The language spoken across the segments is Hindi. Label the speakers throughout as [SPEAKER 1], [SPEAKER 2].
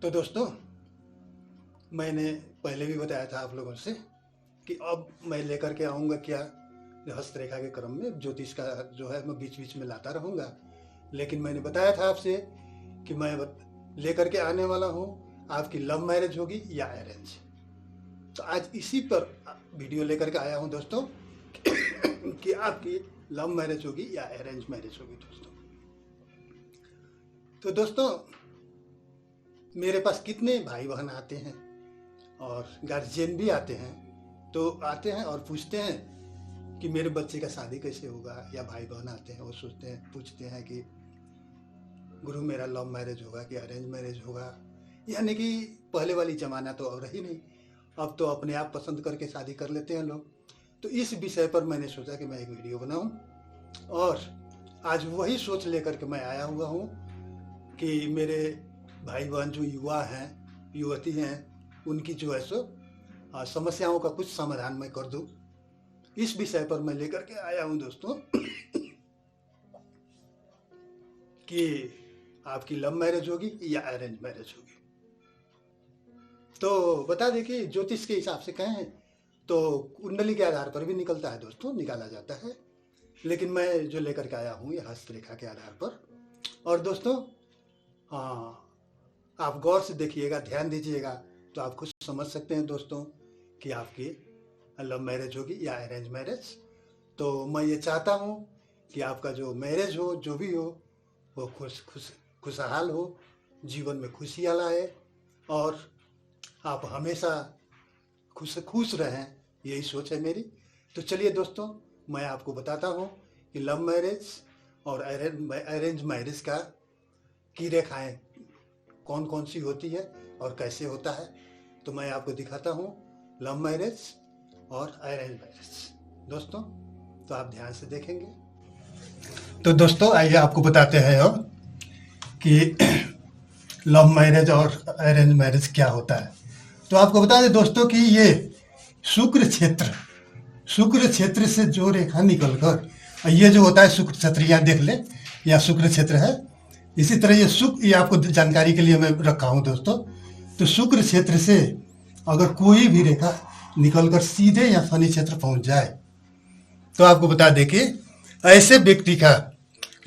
[SPEAKER 1] तो दोस्तों, मैंने पहले भी बताया था आप लोगों से कि अब मैं लेकर के आऊँगा क्या, हस्तरेखा के क्रम में ज्योतिष का जो है मैं बीच बीच में लाता रहूँगा। लेकिन मैंने बताया था आपसे कि मैं लेकर के आने वाला हूँ आपकी लव मैरिज होगी या अरेंज। तो आज इसी पर वीडियो लेकर के आया हूँ दोस्तों कि आपकी लव मैरिज होगी या अरेंज मैरिज होगी दोस्तों। तो दोस्तों, मेरे पास कितने भाई बहन आते हैं और गार्जियन भी आते हैं, तो आते हैं और पूछते हैं कि मेरे बच्चे का शादी कैसे होगा, या भाई बहन आते हैं वो सोचते हैं पूछते हैं कि गुरु मेरा लव मैरिज होगा कि अरेंज मैरिज होगा। यानी कि पहले वाली ज़माना तो अब रही नहीं, अब तो अपने आप पसंद करके शादी कर लेते हैं लोग। तो इस विषय पर मैंने सोचा कि मैं एक वीडियो बनाऊं, और आज वही सोच लेकर के मैं आया हुआ हूं कि मेरे भाई बहन जो युवा हैं, युवती हैं, उनकी जो है सो समस्याओं का कुछ समाधान मैं कर दूं। इस विषय पर मैं लेकर के आया हूं दोस्तों कि आपकी लव मैरिज होगी या अरेंज मैरिज होगी। तो बता दें कि ज्योतिष के हिसाब से कहें तो कुंडली के आधार पर भी निकलता है दोस्तों, निकाला जाता है। लेकिन मैं जो लेकर के आया हूँ ये हस्तरेखा के आधार पर। और दोस्तों, आप गौर से देखिएगा, ध्यान दीजिएगा, तो आप खुद समझ सकते हैं दोस्तों कि आपकी लव मैरिज होगी या अरेंज मैरिज। तो मैं ये चाहता हूँ कि आपका जो मैरिज हो, जो भी हो, वो खुशहाल हो, जीवन में खुशियाँ लाए और आप हमेशा खुश रहें, यही सोच है मेरी। तो चलिए दोस्तों, मैं आपको बताता हूँ कि लव मैरिज और अरेंज मैरिज की रेखाएं कौन कौन सी होती है और कैसे होता है। तो मैं आपको दिखाता हूँ लव मैरिज और अरेंज मैरिज दोस्तों, तो आप ध्यान से देखेंगे। तो दोस्तों, आइए आपको बताते हैं अब कि लव मैरिज और अरेंज मैरिज क्या होता है। तो आपको बता दें दोस्तों कि ये शुक्र क्षेत्र से जो रेखा निकलकर, ये जो होता है शुक्र क्षेत्र, यहाँ देख ले, यहाँ शुक्र क्षेत्र है। इसी तरह ये आपको जानकारी के लिए मैं रखा हूँ दोस्तों। तो शुक्र क्षेत्र से अगर कोई भी रेखा निकलकर सीधे यहाँ शनि क्षेत्र पहुँच जाए, तो आपको बता दें कि ऐसे व्यक्ति का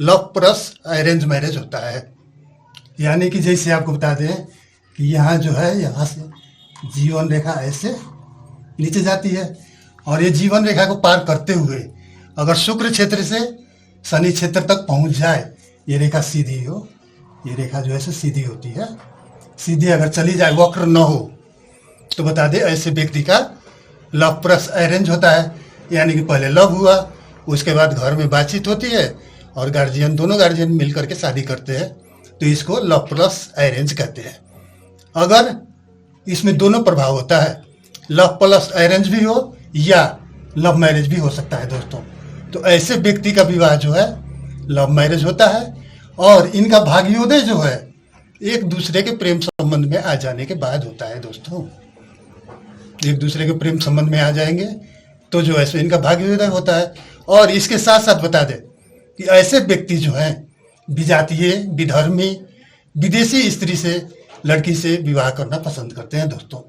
[SPEAKER 1] लव प्लस अरेंज मैरिज होता है। यानी कि जैसे आपको बता दें कि यहाँ जो है, यहाँ से जीवन रेखा ऐसे नीचे जाती है, और ये जीवन रेखा को पार करते हुए अगर शुक्र क्षेत्र से शनि क्षेत्र तक पहुंच जाए, ये रेखा सीधी हो, ये रेखा जो है सीधी होती है, सीधी अगर चली जाए, वक्र न हो, तो बता दे ऐसे व्यक्ति का लव प्लस अरेंज होता है। यानी कि पहले लव हुआ, उसके बाद घर में बातचीत होती है और दोनों गार्जियन मिल करके शादी करते हैं, तो इसको लव प्लस अरेंज कहते हैं। अगर इसमें दोनों प्रभाव होता है, लव प्लस अरेंज भी हो या लव मैरिज भी हो सकता है दोस्तों, तो ऐसे व्यक्ति का विवाह जो है लव मैरिज होता है। और इनका भाग्योदय जो है एक दूसरे के प्रेम संबंध में आ जाने के बाद होता है दोस्तों। एक दूसरे के प्रेम संबंध में आ जाएंगे तो जो है इनका भाग्योदय होता है। और इसके साथ साथ बता दें कि ऐसे व्यक्ति जो हैं विजातीय, विधर्मी, विदेशी स्त्री से, लड़की से विवाह करना पसंद करते हैं दोस्तों।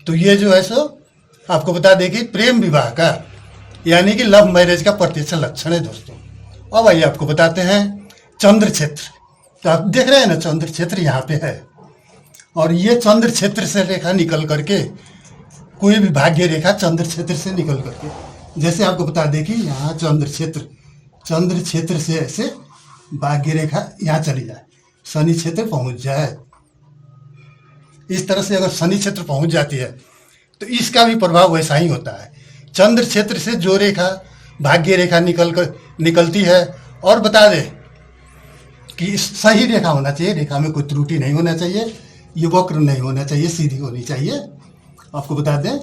[SPEAKER 1] तो ये जो है सो आपको बता दें कि प्रेम विवाह का, यानी कि लव मैरिज का प्रत्यक्ष लक्षण है दोस्तों। अब आइए आपको बताते हैं चंद्र क्षेत्र। तो आप देख रहे हैं ना, चंद्र क्षेत्र यहाँ पे है, और ये चंद्र क्षेत्र से रेखा निकल करके, कोई भी भाग्य रेखा चंद्र क्षेत्र से निकल करके, जैसे आपको बता दें कि यहाँ चंद्र क्षेत्र से ऐसे भाग्य रेखा यहाँ चली जाए, शनि क्षेत्र पहुँच जाए, इस तरह से अगर शनि क्षेत्र पहुँच जाती है तो इसका भी प्रभाव वैसा ही होता है। चंद्र क्षेत्र से जो रेखा भाग्य रेखा निकलती है, और बता दें कि सही रेखा होना चाहिए, रेखा में कोई त्रुटि नहीं होना चाहिए, ये वक्र नहीं होना चाहिए, सीधी होनी चाहिए, आपको बता दें,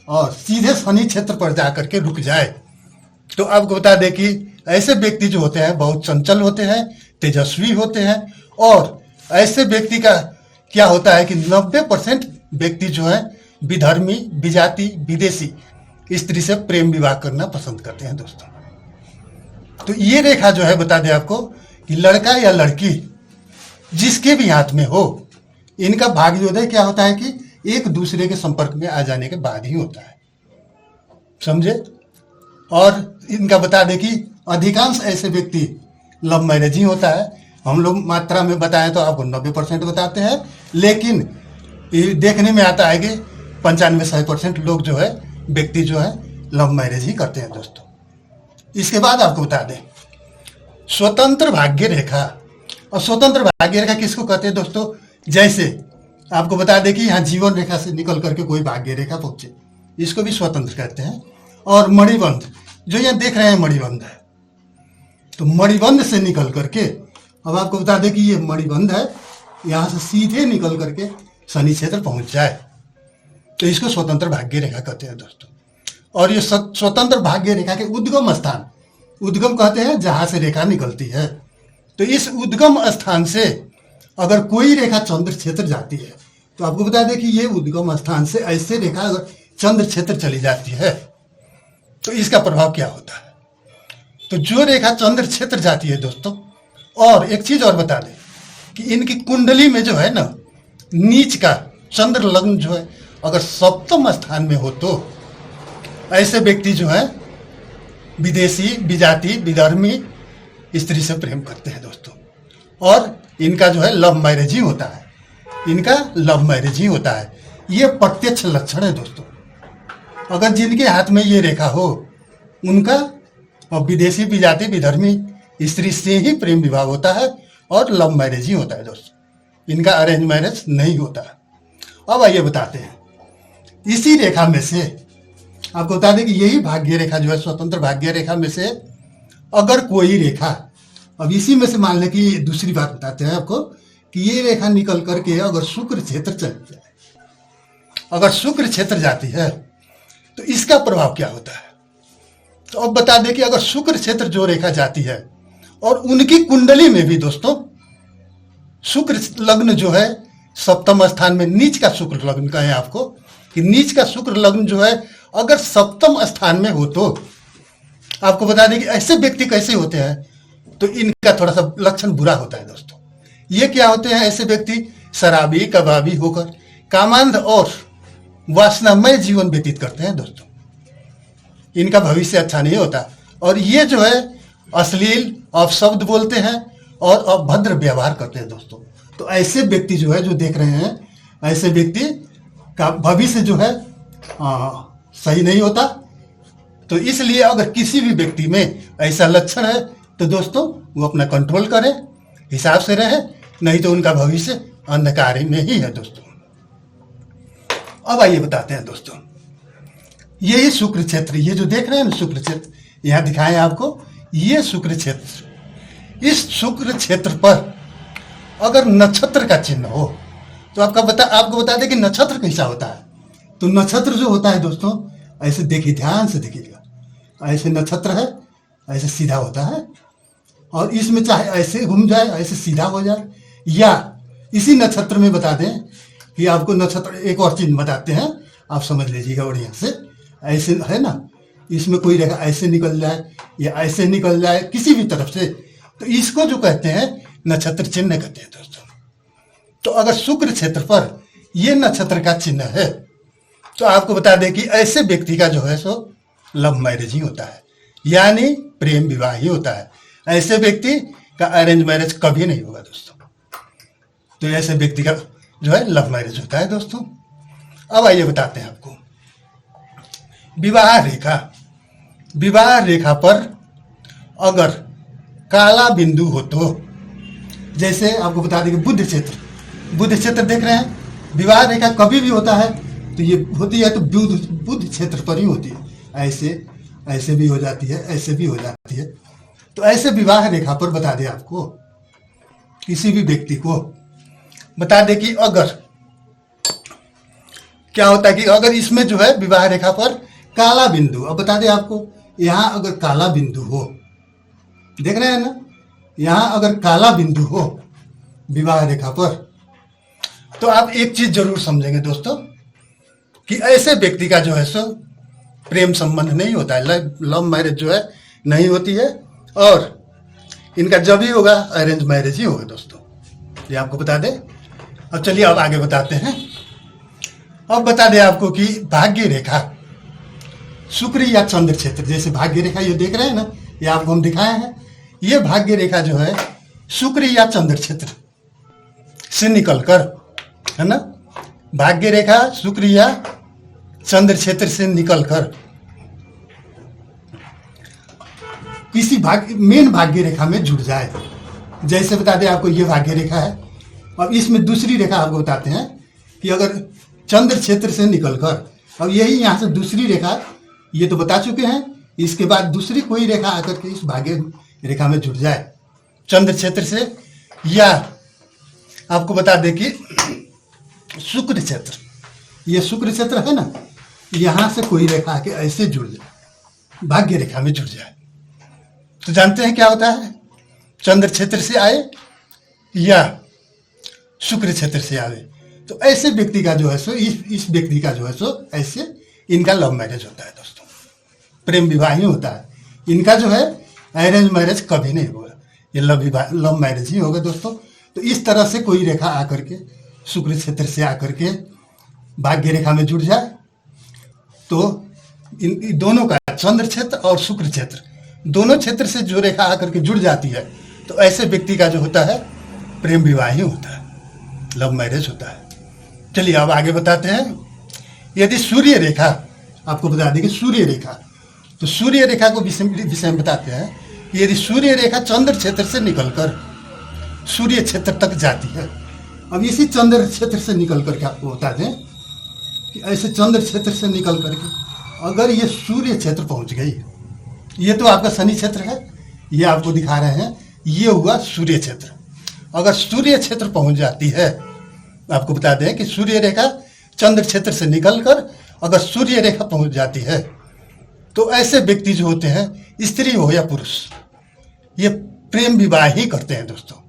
[SPEAKER 1] और सीधे शनि क्षेत्र पर जाकर के रुक जाए, तो आपको बता दें कि ऐसे व्यक्ति जो होते हैं बहुत चंचल होते हैं, तेजस्वी होते हैं। और ऐसे व्यक्ति का क्या होता है कि 90% व्यक्ति जो है विधर्मी, विजाति, विदेशी स्त्री से प्रेम विवाह करना पसंद करते हैं दोस्तों। तो ये रेखा जो है बता दें आपको कि लड़का या लड़की जिसके भी हाथ में हो, इनका भाग्योदय क्या होता है कि एक दूसरे के संपर्क में आ जाने के बाद ही होता है, समझे। और इनका बता दें कि अधिकांश ऐसे व्यक्ति लव मैरिज ही होता है। हम लोग मात्रा में बताएं तो आपको 90% बताते हैं, लेकिन ये देखने में आता है कि 95-100% लोग जो है व्यक्ति जो है लव मैरिज ही करते हैं दोस्तों। इसके बाद आपको बता दें स्वतंत्र भाग्य रेखा। और स्वतंत्र भाग्य रेखा किसको कहते हैं दोस्तों? जैसे आपको बता दें कि यहाँ जीवन रेखा से निकल करके कोई भाग्य रेखा पहुंचे, इसको भी स्वतंत्र कहते हैं। और मणिबंध, जो यहाँ देख रहे हैं मणिबंध है, तो मणिबंध से निकल करके, अब आपको बता दें कि ये मणिबंध है, यहाँ से सीधे निकल करके शनि क्षेत्र पहुंच जाए, तो इसको स्वतंत्र भाग्य रेखा कहते हैं दोस्तों। और ये स्वतंत्र भाग्य रेखा के उद्गम स्थान, उद्गम कहते हैं जहां से रेखा निकलती है, तो इस उद्गम स्थान से अगर कोई रेखा चंद्र क्षेत्र जाती है, तो आपको बता दें कि ये उद्गम स्थान से ऐसे रेखा अगर चंद्र क्षेत्र चली जाती है तो इसका प्रभाव क्या होता है। तो जो रेखा चंद्र क्षेत्र जाती है दोस्तों, और एक चीज और बता दें कि इनकी कुंडली में जो है ना, नीच का चंद्र लग्न जो है अगर सप्तम स्थान में हो, तो ऐसे व्यक्ति जो है विदेशी, विजाति, विधर्मी स्त्री से प्रेम करते हैं दोस्तों। और इनका जो है लव मैरिज ही होता है, इनका लव मैरिज ही होता है। ये प्रत्यक्ष लक्षण है दोस्तों। अगर जिनके हाथ में ये रेखा हो, उनका और विदेशी, विजाति, विधर्मी स्त्री से ही प्रेम विवाह होता है और लव मैरिज ही होता है दोस्तों। इनका अरेंज मैरिज नहीं होता। अब आइए बताते हैं इसी रेखा में से, आपको बता दें कि यही भाग्य रेखा जो है स्वतंत्र भाग्य रेखा में से अगर कोई रेखा, अब इसी में से मान लें कि दूसरी बात बताते हैं आपको कि ये रेखा निकल करके अगर शुक्र क्षेत्र चली जाए, अगर शुक्र क्षेत्र जाती है तो इसका प्रभाव क्या होता है। तो अब बता दें कि अगर शुक्र क्षेत्र जो रेखा जाती है और उनकी कुंडली में भी दोस्तों शुक्र लग्न जो है सप्तम स्थान में, नीच का शुक्र लग्न कहें आपको कि नीच का शुक्र लग्न जो है अगर सप्तम स्थान में हो, तो आपको बता दें कि ऐसे व्यक्ति कैसे होते हैं, तो इनका थोड़ा सा लक्षण बुरा होता है दोस्तों। ये क्या होते हैं, ऐसे व्यक्ति शराबी, कबाबी होकर कामांध और वासनामय जीवन व्यतीत करते हैं दोस्तों। इनका भविष्य अच्छा नहीं होता। और ये जो है अश्लील अपशब्द बोलते हैं और अभद्र व्यवहार करते हैं दोस्तों। तो ऐसे व्यक्ति जो है, जो देख रहे हैं, ऐसे व्यक्ति का भविष्य जो है सही नहीं होता। तो इसलिए अगर किसी भी व्यक्ति में ऐसा लक्षण है तो दोस्तों वो अपना कंट्रोल करें, हिसाब से रहे, नहीं तो उनका भविष्य अंधकार में ही है दोस्तों। अब आइए बताते हैं दोस्तों, यही शुक्र क्षेत्र, ये जो देख रहे हैं ना शुक्र क्षेत्र, यहाँ दिखाएं आपको, ये शुक्र क्षेत्र, इस शुक्र क्षेत्र पर अगर नक्षत्र का चिन्ह हो, तो आपको बता दें कि नक्षत्र कैसा होता है। तो नक्षत्र जो होता है दोस्तों, ऐसे देखिए, ध्यान से देखिएगा, ऐसे नक्षत्र है, ऐसे सीधा होता है, और इसमें चाहे ऐसे घूम जाए, ऐसे सीधा हो जाए, या इसी नक्षत्र में बता दें कि आपको नक्षत्र एक और चिन्ह बताते हैं, आप समझ लीजिएगा बढ़िया से। ऐसे है ना, इसमें कोई रेखा ऐसे निकल जाए या ऐसे निकल जाए किसी भी तरफ से, तो इसको जो कहते हैं नक्षत्र चिन्ह कहते हैं दोस्तों। तो अगर शुक्र क्षेत्र पर ये नक्षत्र का चिन्ह है, तो आपको बता दें कि ऐसे व्यक्ति का जो है सो लव मैरिज ही होता है, यानी प्रेम विवाह ही होता है। ऐसे व्यक्ति का अरेंज मैरिज कभी नहीं होगा दोस्तों। तो ऐसे व्यक्ति का जो है लव मैरिज होता है दोस्तों। अब आइए बताते हैं आपको विवाह रेखा। विवाह रेखा पर अगर काला बिंदु हो, तो जैसे आपको बता दें कि बुध क्षेत्र देख रहे हैं, विवाह रेखा कभी भी होता है तो ये होती है तो बुध क्षेत्र पर ही होती है। ऐसे भी हो जाती है, ऐसे भी हो जाती है। तो ऐसे विवाह रेखा पर बता दें आपको, किसी भी व्यक्ति को बता दें कि अगर क्या होता है कि अगर इसमें जो है विवाह रेखा पर काला बिंदु, अब बता दें आपको, यहां अगर काला बिंदु हो, देख रहे हैं ना, यहां अगर काला बिंदु हो विवाह रेखा पर, तो आप एक चीज जरूर समझेंगे दोस्तों कि ऐसे व्यक्ति का जो है सो प्रेम संबंध नहीं होता है, लव मैरिज जो है नहीं होती है। और इनका जब ही होगा अरेंज मैरिज ही होगा दोस्तों, ये आपको बता दें। अब चलिए अब आगे बताते हैं। अब बता दें आपको कि भाग्य रेखा शुक्र या चंद्र क्षेत्र, जैसे भाग्य रेखा ये देख रहे हैं ना, ये आपको हम दिखाए हैं। ये भाग्य रेखा जो है शुक्र या चंद्र क्षेत्र से निकलकर, है ना, भाग्य रेखा शुक्र या चंद्र क्षेत्र से निकलकर किसी मेन भाग्य रेखा में जुड़ जाए। जैसे बता दें आपको ये भाग्य रेखा है। अब इसमें दूसरी रेखा आपको बताते हैं कि अगर चंद्र क्षेत्र से निकलकर, अब यही यहाँ से दूसरी रेखा, ये तो बता चुके हैं, इसके बाद दूसरी कोई रेखा आकर के इस भाग्य रेखा में जुड़ जाए चंद्र क्षेत्र से, या आपको बता दें कि शुक्र क्षेत्र, ये शुक्र क्षेत्र है ना, यहाँ से कोई रेखा आके ऐसे जुड़ जाए, भाग्य रेखा में जुड़ जाए, तो जानते हैं क्या होता है, चंद्र क्षेत्र से आए या शुक्र क्षेत्र से आए, तो ऐसे व्यक्ति का जो है सो इस व्यक्ति का जो है सो ऐसे इनका लव मैरिज होता है दोस्तों, प्रेम विवाह ही होता है। इनका जो है अरेंज मैरिज कभी नहीं होगा, ये लव मैरिज ही होगा दोस्तों। तो इस तरह से कोई रेखा आकर के शुक्र क्षेत्र से आकर के भाग्य रेखा में जुड़ जाए, तो इन दोनों का, चंद्र क्षेत्र और शुक्र क्षेत्र, दोनों क्षेत्र से जो रेखा आकर के जुड़ जाती है, तो ऐसे व्यक्ति का जो होता है प्रेम विवाह ही होता है, लव मैरिज होता है। चलिए अब आगे बताते हैं। यदि सूर्य रेखा, आपको बता दें कि सूर्य रेखा, तो सूर्य रेखा को विषय में बताते हैं कि यदि सूर्य रेखा चंद्र क्षेत्र से निकलकर सूर्य क्षेत्र तक जाती है, अब इसी चंद्र क्षेत्र से निकल करके आपको बता दें कि ऐसे चंद्र क्षेत्र से निकल करके अगर ये सूर्य क्षेत्र पहुंच गई, ये तो आपका शनि क्षेत्र है, ये आपको दिखा रहे हैं, ये हुआ सूर्य क्षेत्र। अगर सूर्य क्षेत्र पहुंच जाती है, आपको बता दें कि सूर्य रेखा चंद्र क्षेत्र से निकलकर अगर सूर्य रेखा पहुंच जाती है, तो ऐसे व्यक्ति जो होते हैं, स्त्री हो या पुरुष, ये प्रेम विवाह ही करते हैं दोस्तों।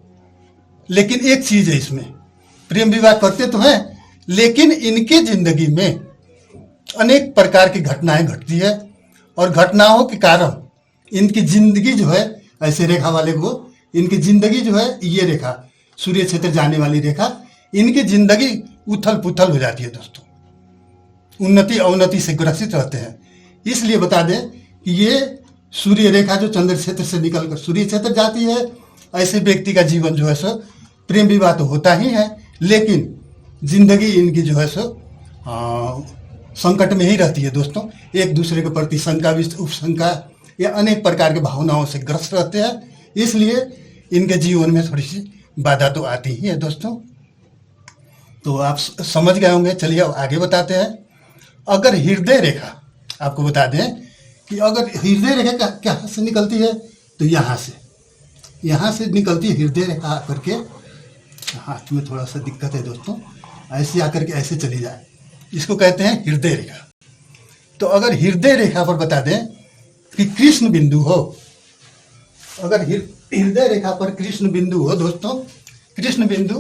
[SPEAKER 1] लेकिन एक चीज है, इसमें प्रेम विवाह करते तो हैं, लेकिन इनके जिंदगी में अनेक प्रकार की घटनाएं घटती है, और घटनाओं के कारण इनकी जिंदगी जो है, ऐसे रेखा वाले को इनकी जिंदगी जो है, ये रेखा सूर्य क्षेत्र जाने वाली रेखा, इनकी जिंदगी उथल पुथल हो जाती है दोस्तों, उन्नति अवनति से ग्रसित रहते हैं। इसलिए बता दें कि ये सूर्य रेखा जो चंद्र क्षेत्र से निकलकर सूर्य क्षेत्र जाती है, ऐसे व्यक्ति का जीवन जो है सो प्रेम विवाह तो होता ही है, लेकिन जिंदगी इनकी जो है सो संकट में ही रहती है दोस्तों। एक दूसरे के प्रति शंका उपशंका या अनेक प्रकार के भावनाओं से ग्रस्त रहते हैं, इसलिए इनके जीवन में थोड़ी सी बाधा तो आती ही है दोस्तों। तो आप समझ गए होंगे। चलिए अब आगे बताते हैं। अगर हृदय रेखा, आपको बता दें कि अगर हृदय रेखा कहाँ से निकलती है, तो यहाँ से निकलती है हृदय रेखा आकर के, हाथ में थोड़ा सा दिक्कत है दोस्तों, ऐसे आकर के ऐसे चली जाए, इसको कहते हैं हृदय रेखा। तो अगर हृदय रेखा पर बता दें कि कृष्ण बिंदु हो, अगर हृदय रेखा पर कृष्ण बिंदु हो दोस्तों, कृष्ण बिंदु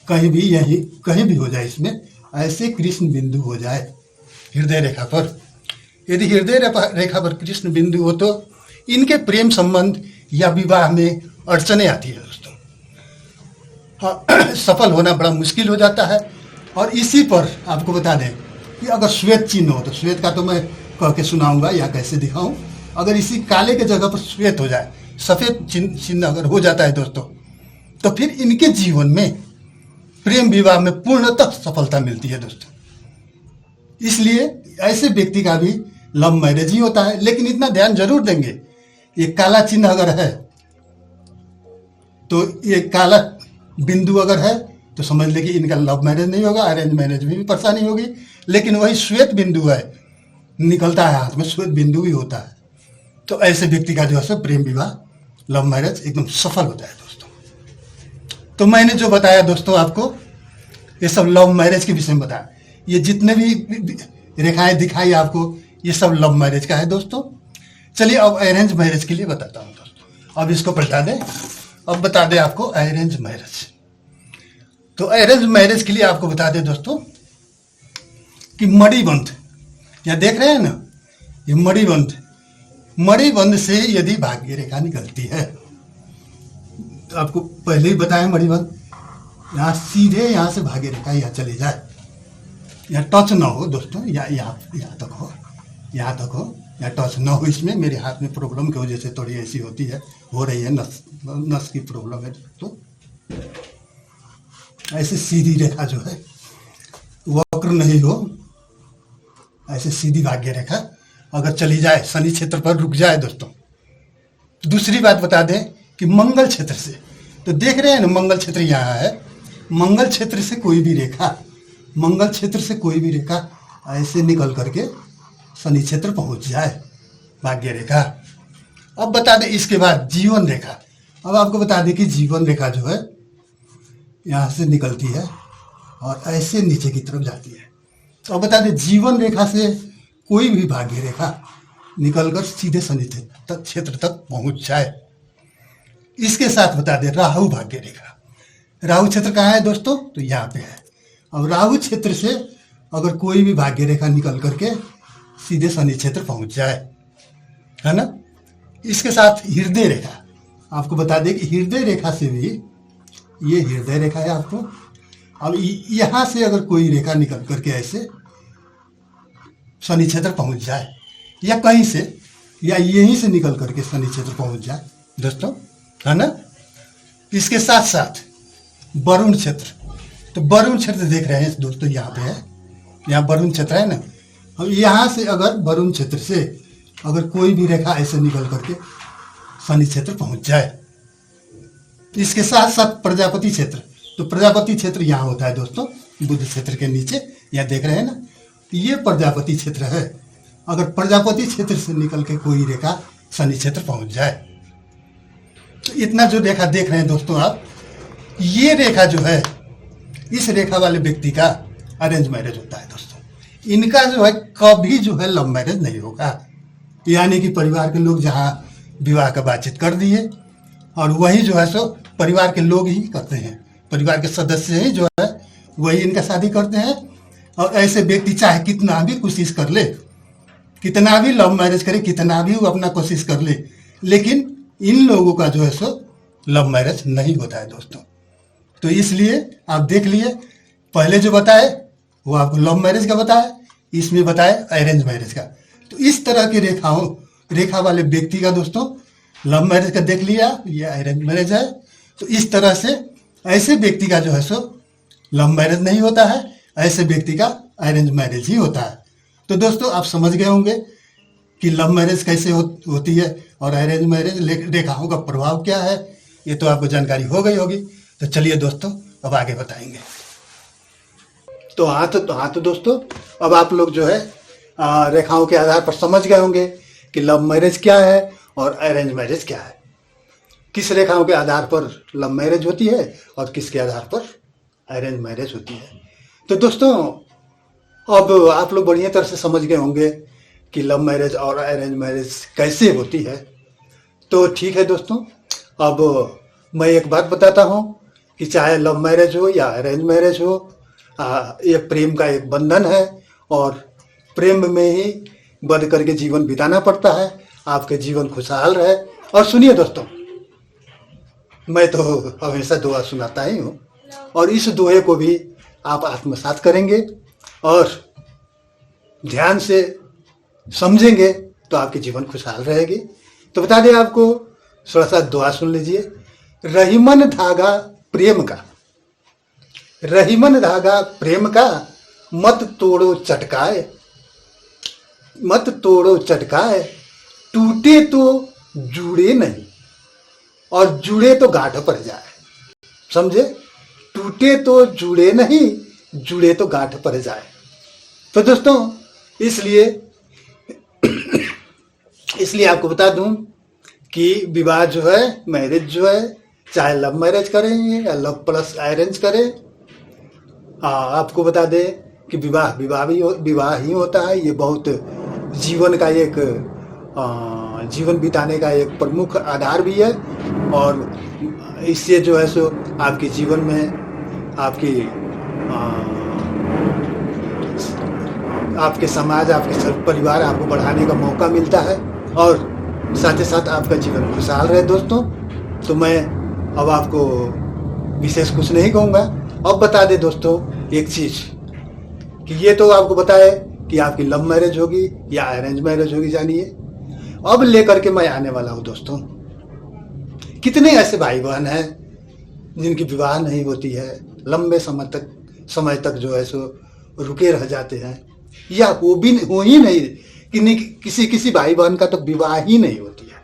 [SPEAKER 1] कहीं भी, यही कहीं भी हो जाए, इसमें ऐसे कृष्ण बिंदु हो जाए हृदय रेखा पर, यदि हृदय रेखा पर कृष्ण बिंदु हो, तो इनके प्रेम संबंध या विवाह में अड़चने आती है दोस्तों। हाँ, सफल होना बड़ा मुश्किल हो जाता है। और इसी पर आपको बता दें कि अगर श्वेत चिन्ह हो, तो श्वेत का तो मैं कह के सुनाऊंगा या कैसे दिखाऊं, अगर इसी काले के जगह पर श्वेत हो जाए, सफेद चिन्ह अगर हो जाता है दोस्तों, तो फिर इनके जीवन में प्रेम विवाह में पूर्णतः सफलता मिलती है दोस्तों। इसलिए ऐसे व्यक्ति का भी लव मैरिज ही होता है। लेकिन इतना ध्यान जरूर देंगे, ये काला चिन्ह अगर है, तो ये काला बिंदु अगर है, तो समझ ले कि इनका लव मैरिज नहीं होगा, अरेंज मैरिज में भी परेशानी होगी। लेकिन वही श्वेत बिंदु है, निकलता है हाथ में, श्वेत बिंदु भी होता है, तो ऐसे व्यक्ति का जो है प्रेम विवाह, लव मैरिज एकदम सफल होता है दोस्तों। तो मैंने जो बताया दोस्तों आपको, ये सब लव मैरिज के विषय में बताया। ये जितने भी रेखाएं दिखाई आपको, ये सब लव मैरिज का है दोस्तों। चलिए अब अरेंज मैरिज के लिए बताता हूँ दोस्तों। अब इसको बता दें, अब बता दें आपको अरेंज मैरिज। तो अरेंज मैरिज के लिए आपको बता दें दोस्तों कि मणिबंध, यहाँ देख रहे हैं ना, ये मणिबंध, मणिबंध से यदि भाग्य रेखा निकलती है, तो आपको पहले ही बताया मणिबंध, यहाँ सीधे यहाँ से भाग्य रेखा यहाँ चली जाए, यहाँ टच ना हो दोस्तों, यहाँ तक हो, यहाँ तक हो, यहाँ टच ना हो। इसमें मेरे हाथ में प्रॉब्लम की वजह से थोड़ी ऐसी होती है, हो रही है, नस की प्रॉब्लम है। तो ऐसे सीधी रेखा जो है, वक्र नहीं हो, ऐसे सीधी भाग्य रेखा अगर चली जाए, शनि क्षेत्र पर रुक जाए दोस्तों। दूसरी बात बता दें कि मंगल क्षेत्र से, तो देख रहे हैं ना मंगल क्षेत्र यहाँ है, मंगल क्षेत्र से कोई भी रेखा, मंगल क्षेत्र से कोई भी रेखा ऐसे निकल करके शनि क्षेत्र पहुँच जाए, भाग्य रेखा। अब बता दें इसके बाद जीवन रेखा। अब आपको बता दें कि जीवन रेखा जो है यहाँ से निकलती है और ऐसे नीचे की तरफ जाती है। तो अब बता दें जीवन रेखा से कोई भी भाग्य रेखा निकलकर सीधे शनि क्षेत्र तक पहुंच जाए। इसके साथ बता दें राहु भाग्य रेखा। राहु क्षेत्र कहाँ है दोस्तों? तो यहाँ पे है। अब राहु क्षेत्र से अगर कोई भी भाग्य रेखा निकल करके सीधे शनि क्षेत्र पहुंच जाए, है ना। इसके साथ हृदय रेखा, आपको बता दें कि हृदय रेखा से भी, ये हृदय रेखा है आपको, अब यहाँ से अगर कोई रेखा निकल करके ऐसे शनि क्षेत्र पहुंच जाए, या कहीं से, या यहीं से निकल करके शनि क्षेत्र पहुंच जाए दोस्तों, है ना। इसके साथ साथ वरुण क्षेत्र, तो वरुण क्षेत्र देख रहे हैं दोस्तों, यहाँ पे है, यहाँ वरुण क्षेत्र है ना। अब यहाँ से अगर वरुण क्षेत्र से अगर कोई भी रेखा ऐसे निकल करके शनि क्षेत्र पहुंच जाए। इसके साथ साथ प्रजापति क्षेत्र, तो प्रजापति क्षेत्र यहाँ होता है दोस्तों, बुध क्षेत्र के नीचे, यहाँ देख रहे हैं ना, ये प्रजापति क्षेत्र है। अगर प्रजापति क्षेत्र से निकल के कोई रेखा शनि क्षेत्र पहुंच जाए, तो इतना जो रेखा देख रहे हैं दोस्तों आप, ये रेखा जो है, इस रेखा वाले व्यक्ति का अरेंज मैरिज होता है दोस्तों। इनका जो है कभी जो है लव मैरिज नहीं होगा, यानी कि परिवार के लोग जहाँ विवाह का बातचीत कर दिए और वही जो है सो परिवार के लोग ही करते हैं, परिवार के सदस्य ही जो है वही इनका शादी करते हैं। और ऐसे व्यक्ति चाहे कितना भी कोशिश कर ले, कितना भी लव मैरिज करे, कितना भी वो अपना कोशिश कर ले, लेकिन इन लोगों का जो है सो लव मैरिज नहीं होता है दोस्तों। तो इसलिए आप देख लिए, पहले जो बताए वो आपको लव मैरिज का बताया, इसमें बताया अरेंज मैरिज का। तो इस तरह की रेखा वाले व्यक्ति का दोस्तों लव मैरिज का देख लिया, ये अरेंज मैरिज है। तो इस तरह से ऐसे व्यक्ति का जो है सो लव मैरिज नहीं होता है, ऐसे व्यक्ति का अरेंज मैरिज ही होता है। तो दोस्तों आप समझ गए होंगे कि लव मैरिज कैसे होती है और अरेंज मैरिज रेखाओं का प्रभाव क्या है, ये तो आपको जानकारी हो गई होगी। तो चलिए दोस्तों अब आगे बताएंगे। तो हाँ तो दोस्तों अब आप लोग जो है रेखाओं के आधार पर समझ गए होंगे कि लव मैरिज क्या है और अरेंज मैरिज क्या है, किस रेखाओं के आधार पर लव मैरिज होती है और किसके आधार पर अरेंज मैरिज होती है। तो दोस्तों अब आप लोग बढ़िया तरह से समझ गए होंगे कि लव मैरिज और अरेंज मैरिज कैसे होती है। तो ठीक है दोस्तों, अब मैं एक बात बताता हूँ कि चाहे लव मैरिज हो या अरेंज मैरिज हो, ये प्रेम का एक बंधन है और प्रेम में ही बंध करके जीवन बिताना पड़ता है, आपके जीवन खुशहाल रहे। और सुनिए दोस्तों, मैं तो हमेशा दुआ सुनाता ही हूँ और इस दुआ को भी आप आत्मसात करेंगे और ध्यान से समझेंगे तो आपके जीवन खुशहाल रहेगी। तो बता दें आपको, थोड़ा सा दुआ सुन लीजिए। रहीमन धागा प्रेम का, रहीमन धागा प्रेम का, मत तोड़ो चटकाए, मत तोड़ो चटकाए, टूटे तो जुड़े नहीं और जुड़े तो गांठ पड़ जाए। समझे? टूटे तो जुड़े नहीं, जुड़े तो गांठ पड़ जाए। तो दोस्तों इसलिए आपको बता दूं कि विवाह जो है, मैरिज जो है, चाहे लव मैरिज करें या लव प्लस अरेंज करें, आपको बता दें कि विवाह ही होता है। ये बहुत जीवन का एक जीवन बिताने का एक प्रमुख आधार भी है और इससे जो है सो आपके जीवन में आपके समाज, आपके परिवार आपको बढ़ाने का मौका मिलता है और साथ ही साथ आपका जीवन खुशहाल रहे दोस्तों। तो मैं अब आपको विशेष कुछ नहीं कहूँगा। अब बता दे दोस्तों एक चीज़, कि ये तो आपको बताए कि आपकी लव मैरिज होगी या अरेंज मैरिज होगी, जानिए। अब लेकर के मैं आने वाला हूँ दोस्तों, कितने ऐसे भाई बहन हैं जिनकी विवाह नहीं होती है, लंबे समय तक जो है सो रुके रह जाते हैं, या हो ही नहीं, कि किसी भाई बहन का तो विवाह ही नहीं होती है।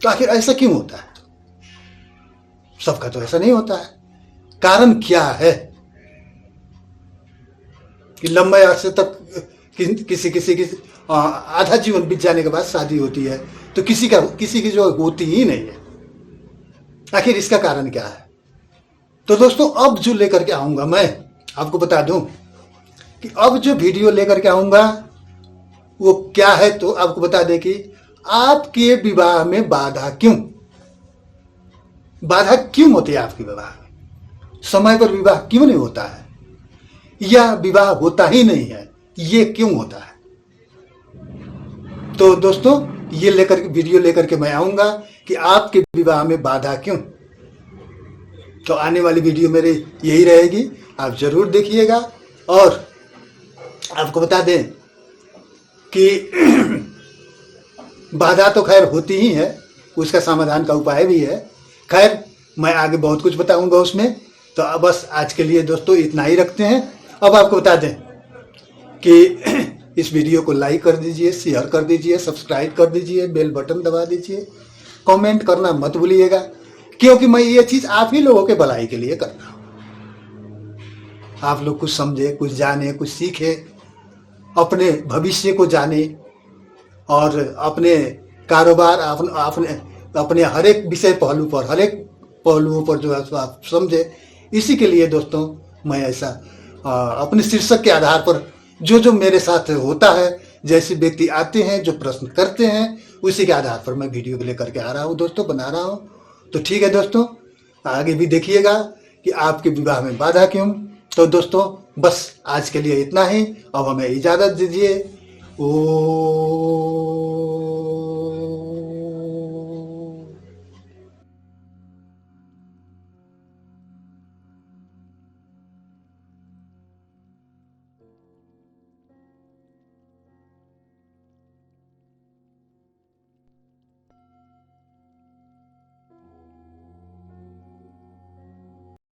[SPEAKER 1] तो आखिर ऐसा क्यों होता है? सबका तो ऐसा नहीं होता है। कारण क्या है कि लंबे अरसे तक किसी आधा जीवन बीत जाने के बाद शादी होती है, तो किसी की जो होती ही नहीं है। आखिर इसका कारण क्या है? तो दोस्तों अब जो लेकर के आऊंगा, मैं आपको बता दूं कि अब जो वीडियो लेकर के आऊंगा वो क्या है, तो आपको बता दें कि आपके विवाह में बाधा क्यों होती है, आपके विवाह में समय पर विवाह क्यों नहीं होता है, या विवाह होता ही नहीं है, ये क्यों होता है? तो दोस्तों ये वीडियो लेकर के मैं आऊंगा कि आपके विवाह में बाधा क्यों। तो आने वाली वीडियो मेरे यही रहेगी, आप जरूर देखिएगा। और आपको बता दें कि बाधा तो खैर होती ही है, उसका समाधान का उपाय भी है। खैर मैं आगे बहुत कुछ बताऊंगा उसमें। तो अब बस आज के लिए दोस्तों इतना ही रखते हैं। अब आपको बता दें कि इस वीडियो को लाइक कर दीजिए, शेयर कर दीजिए, सब्सक्राइब कर दीजिए, बेल बटन दबा दीजिए, कमेंट करना मत भूलिएगा, क्योंकि मैं ये चीज आप ही लोगों के भलाई के लिए कर रहा हूं। आप लोग कुछ समझे, कुछ जाने, कुछ सीखे, अपने भविष्य को जाने, और अपने कारोबार, अपने हर एक विषय हर एक पहलुओं पर जो है आप समझे। इसी के लिए दोस्तों मैं ऐसा अपने शीर्षक के आधार पर जो मेरे साथ होता है, जैसे व्यक्ति आते हैं, जो प्रश्न करते हैं, उसी के आधार पर मैं वीडियो लेकर के आ रहा हूँ दोस्तों, बना रहा हूँ। तो ठीक है दोस्तों, आगे भी देखिएगा कि आपके विवाह में बाधा क्यों। तो दोस्तों बस आज के लिए इतना ही। अब हमें इजाजत दीजिए। ओ